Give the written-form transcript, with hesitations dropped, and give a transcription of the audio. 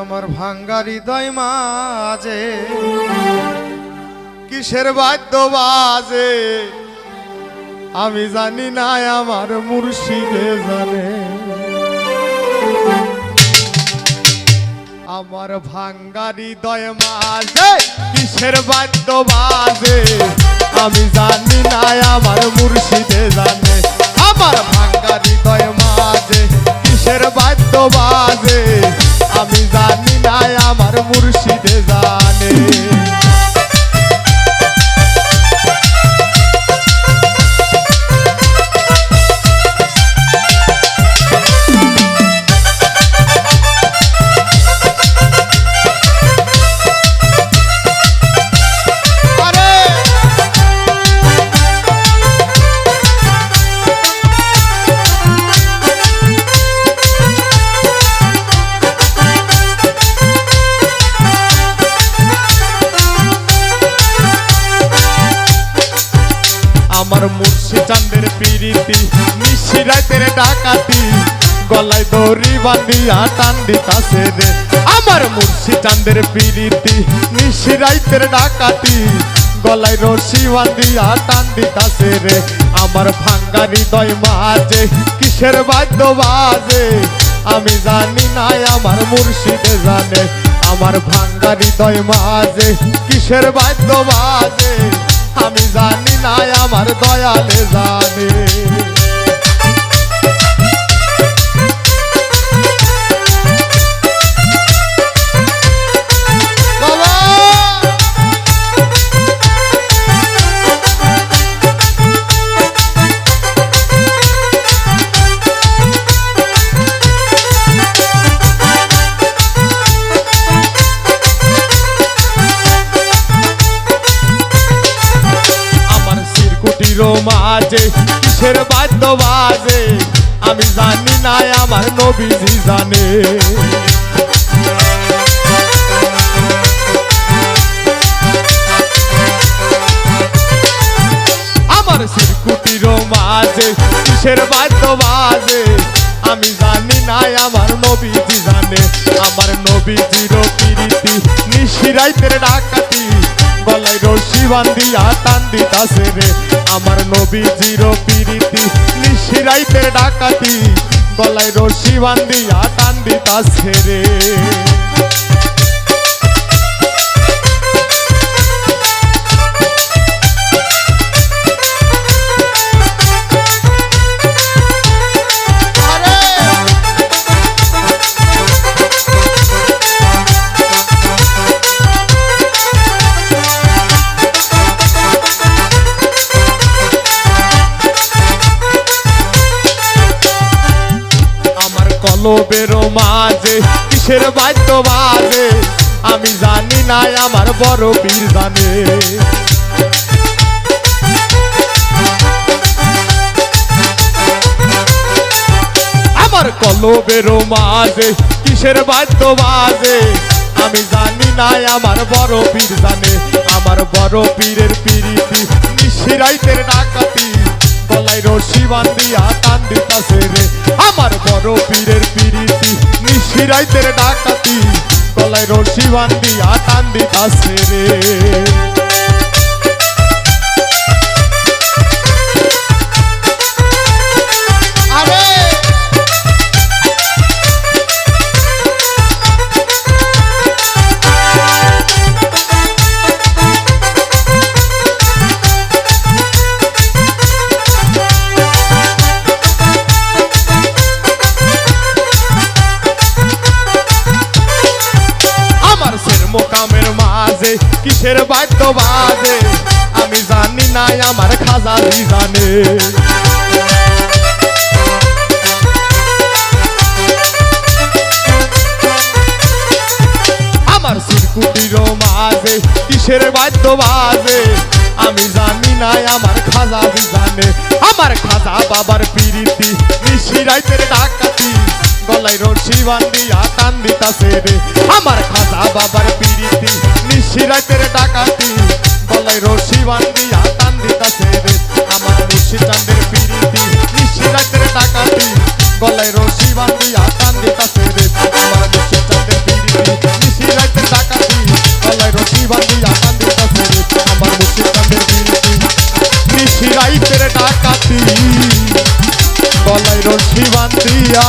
আমার ভাঙ্গা হৃদয় মাঝে কিসের বাদ্য বাজে আমি জানি না, আমার মুর্শিদে জানে। আমার ভাঙ্গা হৃদয় মাঝে কিসের বাদ্য বাজে আমি জানি না, আমার মুর্শিদে জানে। আমার ভাঙ্গা হৃদয় মাঝে কিসের বাদ্য বাজে আমি জানি না, আমার মুর্শিদে জানে। আমার মুর্শিদ চাঁদের প্রীতি নিশি রাতের ডাকাতি গলায় দড়ি বাঁধিয়া টান দিতাছে রে। আমার মুর্শিদ চাঁদের প্রীতি নিশি রাতের ডাকাতি গলায় রশি বাঁধিয়া টান দিতাছে রে। আমার ভাঙ্গা হৃদয় মাঝে কিসের বাদ্য বাজে আমি জানি না, আমার মুর্শিদে জানে। আমার ভাঙ্গা হৃদয় মাঝে কিসের বাদ্য বাজে আমি জানি না, আমার দয়ালে জানে। মাঝে কিসের বাদ্য বাজে আমি জানি না, আমার নবীজি জানে। আমার শিরকুটির মাঝে কিসের বাদ্য বাজে আমি জানি না, আমার নবীজি জানে। আমার নবীজির প্রীতি নিশি রাতের ডাকাতি গলায় রশি বাঁধিয়া টান দিতাছে রে। আমার নবীজির প্রীতি নিশি রাতের ডাকাতি গলায় রশি বাঁধিয়া টান দিতাছে রে। কলবের মাঝে কিসের বাদ্য বাজে আমি জানি না, আমার বড় পীর জানে। আমার কলবের মাঝে কিসের বাদ্য বাজে আমি জানি না, আমার বড় পীর জানে। আমার বড় পীরের প্রীতি নিশি রাতের ডাকাতি গলায় রশি বাঁধিয়া টান দিতাছে রে। আমার বড় পীরের প্রীতি নিশি রাতের ডাকাতি গলায় রশি বাঁধিয়া টান দিতাছে রে। মোকামের মাঝে কিসের বাদ্য বাজে আমি জানি না, আমার খাজালি জানে। আমার শিরকুটির মাঝে কিসের বাদ্য বাজে আমি জানি না, আমার খাজালি জানে। আমার খাজা বাবার প্রীতি নিশি রাতের ডাকাতি গলায় রশি বাঁধিয়া টান দিতাছে রে। আমার খাজা বাবার প্রীতি নিশি রাতের ডাকাতি গলায় রশি বাঁধিয়া টান দিতাছে রে। আমার মুর্শিদ চাঁদের প্রীতি নিশি রাতের ডাকাতি গলায় রশি বাঁধিয়া টান দিতাছে রে। আমার মুর্শিদ চাঁদের প্রীতি রাইতের ডাকাতি গলায় রশি বান্ধিয়া